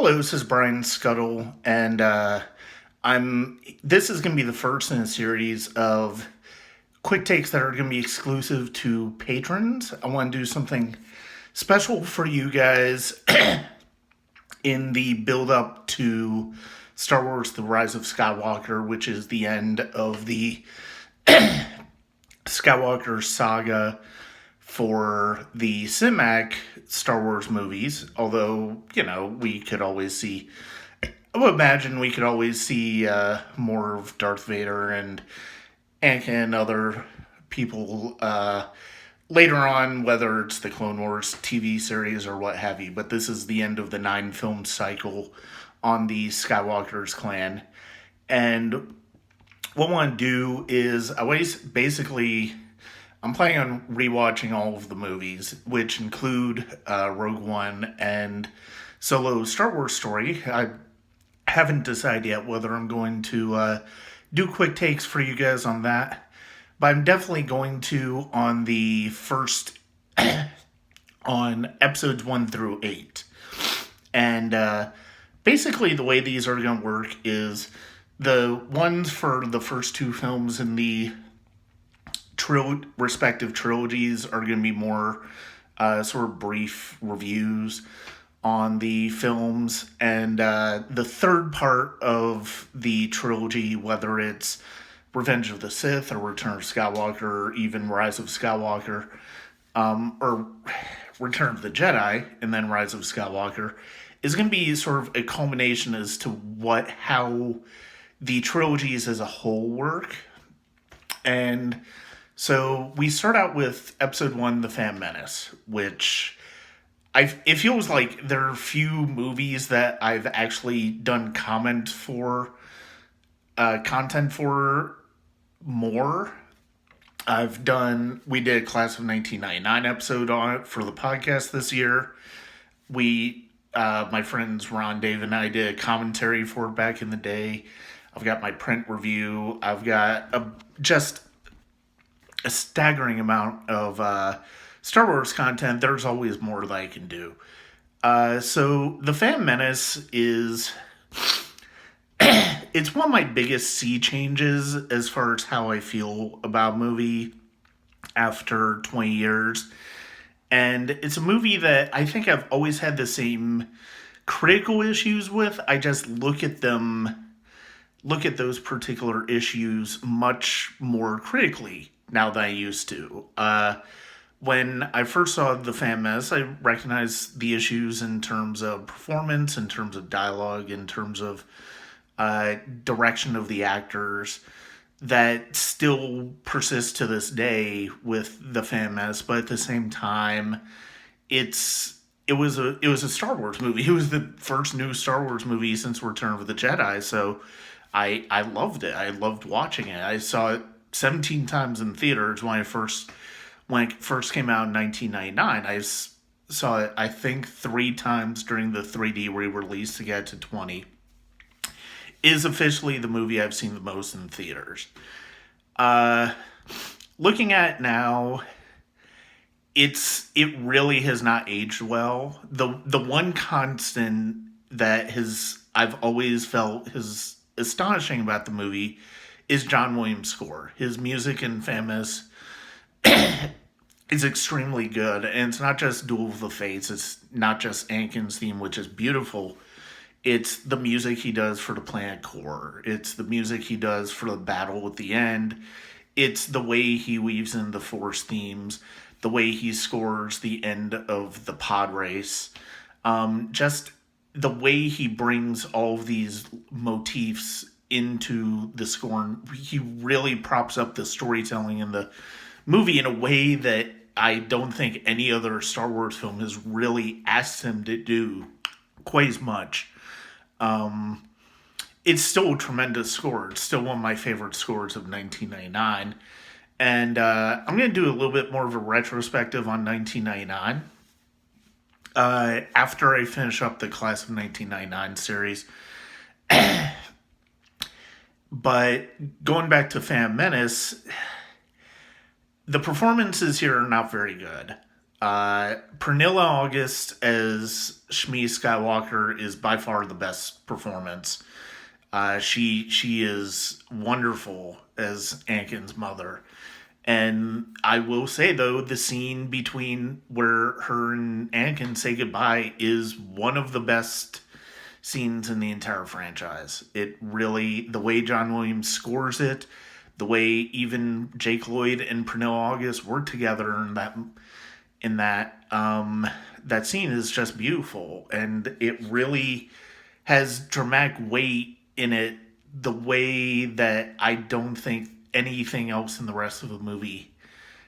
Hello, this is Brian Scuttle, and I'm. This is going to be the first in a series of quick takes that are going to be exclusive to patrons. I want to do something special for you guys in the build up to Star Wars: The Rise of Skywalker, which is the end of the Skywalker saga for the cinematic Star Wars movies. Although, we could always see. I would imagine we could always see more of Darth Vader and Anakin and other people later on, whether it's the Clone Wars TV series or what have you. But this is the end of the 9-film cycle on the Skywalker's clan. And what I want to do is I'm planning on rewatching all of the movies, which include Rogue One and Solo Star Wars Story. I haven't decided yet whether I'm going to do quick takes for you guys on that, but I'm definitely going to on the first on episodes 1 through 8. And basically, the way these are going to work is the ones for the first two films in the respective trilogies are going to be more sort of brief reviews on the films, and the third part of the trilogy, whether it's Revenge of the Sith or Return of Skywalker or even Rise of Skywalker, or Return of the Jedi and then Rise of Skywalker, is going to be sort of a culmination as to how the trilogies as a whole work. And so we start out with episode 1, The Phantom Menace, which it feels like there are few movies that I've actually done content for more. We did a Class of 1999 episode on it for the podcast this year. My friends Ron, Dave, and I did a commentary for it back in the day. I've got my print review. I've got just a staggering amount of Star Wars content. There's always more that I can do. So The Phantom Menace is it's one of my biggest sea changes as far as how I feel about a movie after 20 years. And it's a movie that I think I've always had the same critical issues with. I just look at those particular issues much more critically now than I used to. When I first saw The Phantom Menace, I recognized the issues in terms of performance, in terms of dialogue, in terms of direction of the actors that still persist to this day with The Phantom Menace. But at the same time, it was a Star Wars movie. It was the first new Star Wars movie since Return of the Jedi. So I loved it. I loved watching it. I saw it 17 times in theaters when it first came out in 1999. I saw it, I think, 3 times during the 3D re-release to get to 20. Is officially the movie I've seen the most in theaters. Looking at it now, it really has not aged well. The one constant that I've always felt is astonishing about the movie is John Williams' score. His music in Famous is extremely good, and it's not just Duel of the Fates. It's not just Anakin's theme, which is beautiful. It's the music he does for the Planet Core. It's the music he does for the battle at the end. It's the way he weaves in the Force themes, the way he scores the end of the pod race. Just the way he brings all of these motifs into the score. He really props up the storytelling in the movie in a way that I don't think any other Star Wars film has really asked him to do quite as much. It's still a tremendous score. It's still one of my favorite scores of 1999. And I'm going to do a little bit more of a retrospective on 1999. After I finish up the Class of 1999 series. But going back to Phantom Menace, the performances here are not very good. Pernilla August as Shmi Skywalker is by far the best performance. She is wonderful as Anakin's mother. And I will say though, the scene between where her and Anakin say goodbye is one of the best scenes in the entire franchise. It really, the way John Williams scores it, the way even Jake Lloyd and Pernilla August work together in that scene is just beautiful, and it really has dramatic weight in it the way that I don't think anything else in the rest of the movie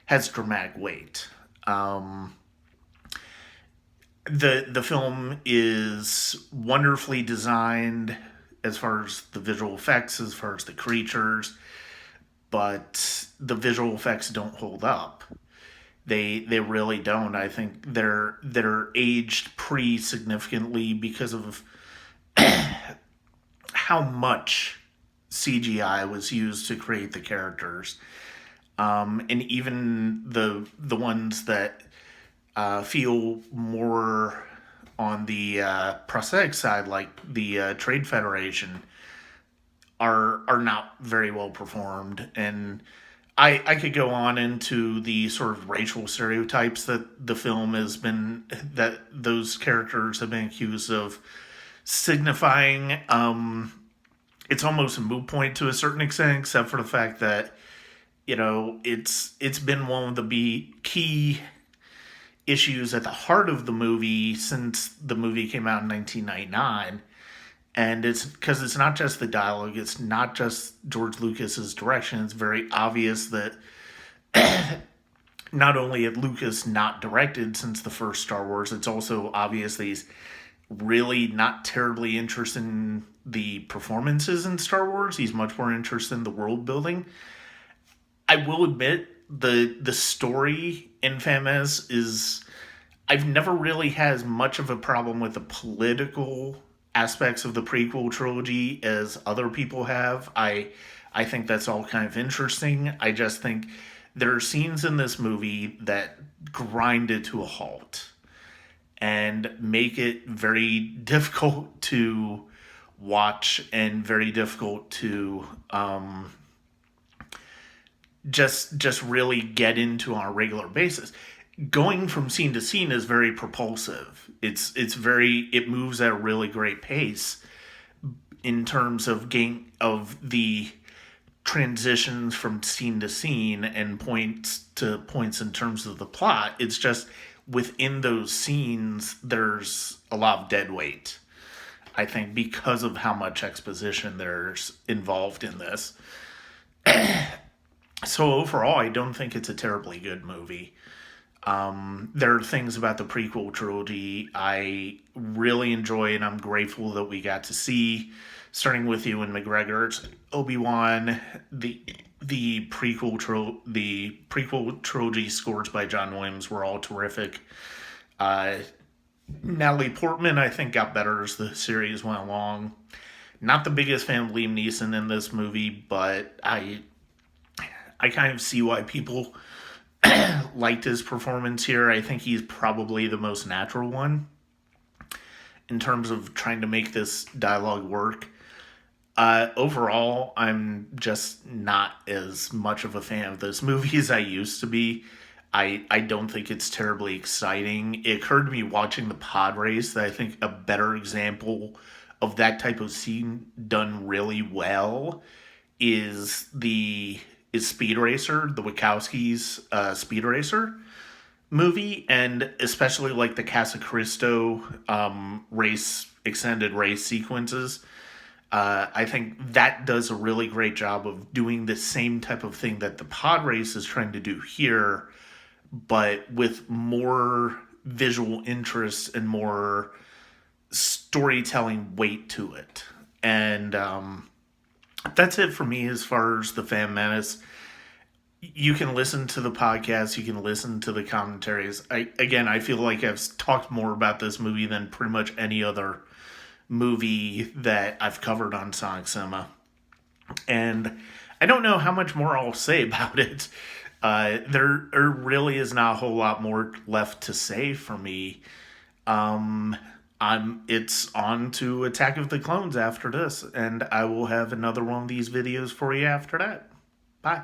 has dramatic weight. The film is wonderfully designed as far as the visual effects, as far as the creatures, but the visual effects don't hold up. They really don't. I think they're aged pretty significantly because of how much CGI was used to create the characters, and even the ones that feel more on the prosthetic side, like the Trade Federation, are not very well performed. And I could go on into the sort of racial stereotypes that the film has been, that those characters have been accused of signifying. It's almost a moot point to a certain extent, except for the fact that, it's been one of the key issues at the heart of the movie since the movie came out in 1999. And it's because it's not just the dialogue, it's not just George Lucas's direction. It's very obvious that not only had Lucas not directed since the first Star Wars, it's also obvious that he's really not terribly interested in the performances in Star Wars. He's much more interested in the world building. I will admit, the story in Menace is, I've never really had as much of a problem with the political aspects of the prequel trilogy as other people have. I think that's all kind of interesting. I just think there are scenes in this movie that grind it to a halt and make it very difficult to watch and very difficult to just really get into on a regular basis. Going from scene to scene is very propulsive. It moves at a really great pace in terms of the transitions from scene to scene and points to points in terms of the plot. It's just within those scenes there's a lot of dead weight, I think, because of how much exposition there's involved in this. So overall, I don't think it's a terribly good movie. There are things about the prequel trilogy I really enjoy, and I'm grateful that we got to see, starting with Ewan McGregor's Obi-Wan, the prequel trilogy scores by John Williams were all terrific. Natalie Portman, I think, got better as the series went along. Not the biggest fan of Liam Neeson in this movie, but I kind of see why people liked his performance here. I think he's probably the most natural one in terms of trying to make this dialogue work. Overall, I'm just not as much of a fan of this movie as I used to be. I don't think it's terribly exciting. It occurred to me watching the pod race that I think a better example of that type of scene done really well is Speed Racer, the Wachowskis' Speed Racer movie, and especially like the Casa Cristo extended race sequences. I think that does a really great job of doing the same type of thing that the pod race is trying to do here, but with more visual interest and more storytelling weight to it. And that's it for me as far as the Fan Menace. You can listen to the podcast. You can listen to the commentaries. I feel like I've talked more about this movie than pretty much any other movie that I've covered on Sonic Cinema. And I don't know how much more I'll say about it. There really is not a whole lot more left to say for me. Um, it's on to Attack of the Clones after this, and I will have another one of these videos for you after that. Bye.